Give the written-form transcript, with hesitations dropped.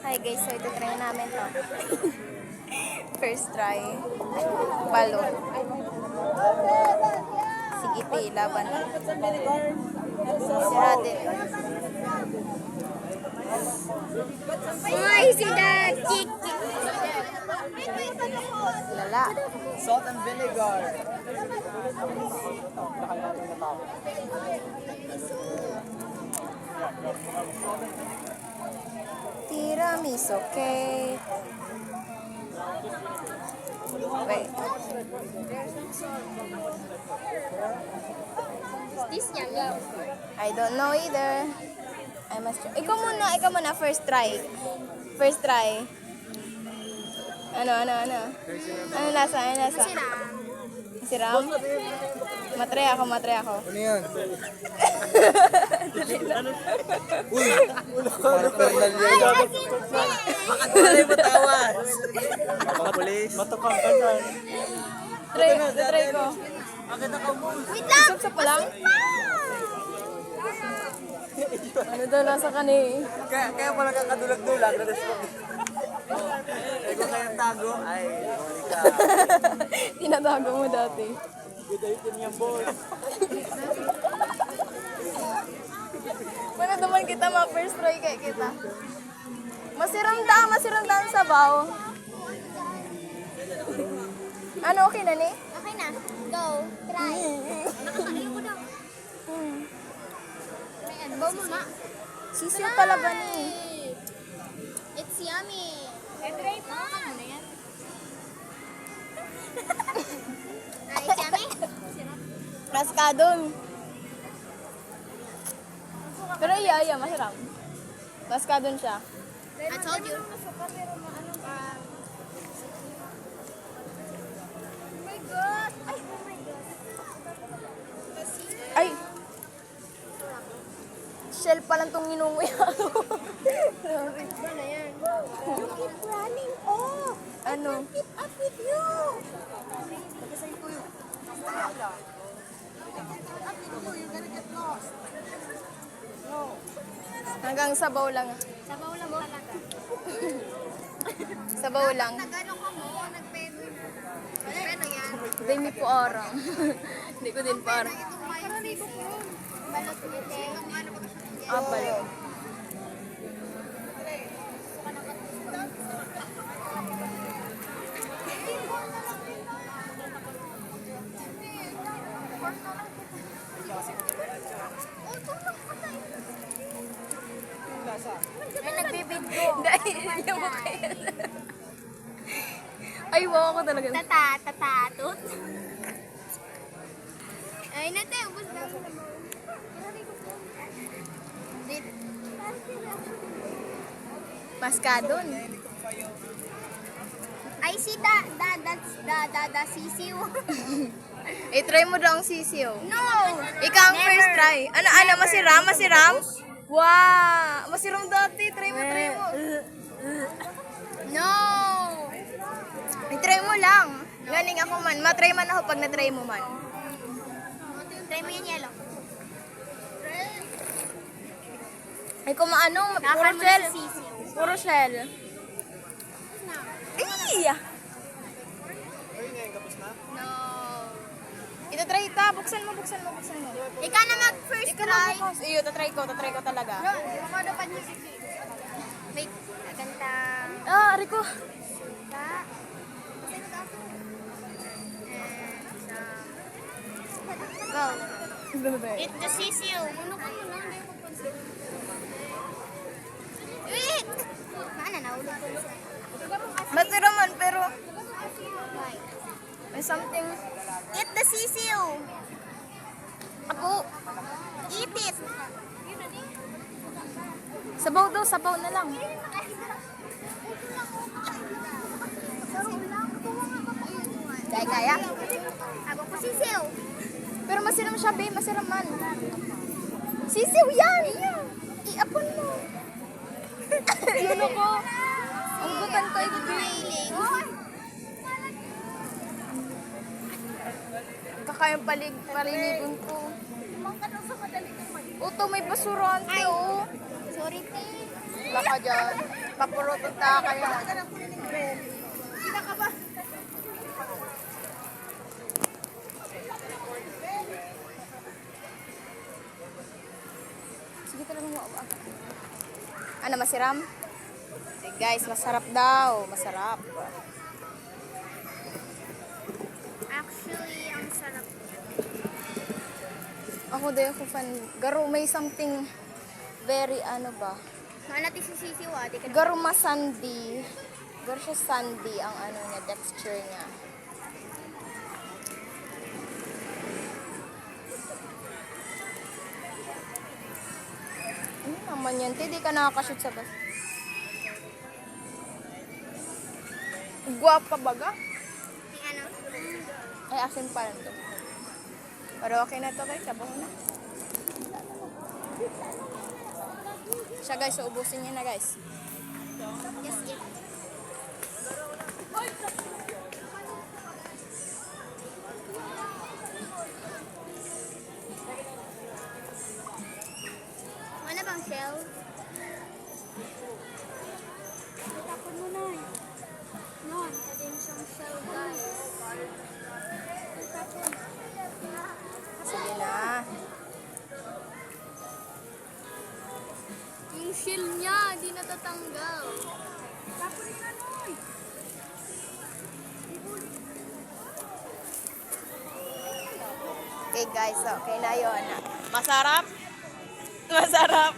Hi guys, so ito try namin to. First try. Balon. Sige, te, laban. Sira din. Why see that chick? Lala. Salt and vinegar. Tiramisu cake. Wait. Is this yummy? I don't know either. I must try. Ikaw muna, first try. First try. Ano? Ano lasa? Siram? Matry ako. Ano yan? Uy! Parang Fernal yan. Bakit wala yung matawas? Mga polis. Matukang ka dyan. Try ko. Wait lang! Isap sa palang? Ano daw nasa kani? Kaya pala kakadulag-dulag. Kung kayang tago, ay, huli ka. Tinatago mo dati. Good item yan, boy. Wala naman kita ma-first try kay kita. Masiram daan sa baw. Ano, okay na ni? Okay na. Go. Try. Nakakaliw ko daw. Ayan, bawa mo na. Sisiyo talaga ni. It's yummy. Try mo. Ano na yan? It's yummy? Raskadon. Pero iya, masarap. Raskadon siya. I told you. Ay! Shell pa lang itong inunguya. Sorry. Ano yan? Keep running off. Ano? Keep up with you. Hanggang sabaw lang. Sabaw lang talaga. Sabaw lang. Nag-ano ka mo? Nag-peno na. Peno yan. Hindi mi po arang. Hindi ko din parang. Itong may balot ite. Apalo. Ay, nagbibidyo. Dahil yung mukha yan. Ay, wow ako talaga. Tatatut. Ay, nate, ubus na. Maskadon. I see that's the sisiw. I-try mo daw ang sisiyo. No! Ikaw ang first try. Ano, masiram? Wow! Masiram dati. Try mo. No! I-try mo lang. Galing ako man. Matry man ako pag na-try mo man. Try mo yung yellow. Ay, kung maano, puro Nakakan mo shell. na sisiw. Puro shell. Ay! No. Ito try ta. Buksan mo. Ikaw na mag-first try. Iyo, tatry ko talaga. Yung ano pa niya. Wait, ganda. Ah, Rico. Go. Eat the sisiw. Ano ka mo lang? Wait! Mana na ulit ko isa. Masiraman, pero may something. Eat the sisiw. Ako, Eat it. sabaw na lang. Kaya. Ako po sisiw. Pero masiram siya, babe. Masiram man. Sisiw yan! Iapon mo. Lulo ko. Ang gutan ko, Feeling. Kakayang palinigon ko. Uto, may basurante, oh. Sorry, te. Baka dyan. Papurutot na kaya. Sige talaga mo. Ano, masiram? Eh, guys, masarap daw. Masarap. Actually, ang sarap. Ako din ako fan. Garo, may something very ano ba? Malati si Sisi Wadi. Garo masandi. Garo siya sandy ang ano niya, texture niya. Ano naman yan? Hindi ka nakakashoot sa bus. Guwapa baga? Yung ano? Ay, asin pa lang to. Pero okay na to guys, sabaw na. Siya guys, so ubusin niya na guys. Just eat. Ano bang shell? Tapon mo na eh. No, ito din siyang shell guys. Sige na. Yung shell niya, di natatanggal. Okay guys, okay na yun. Masarap? Masarap.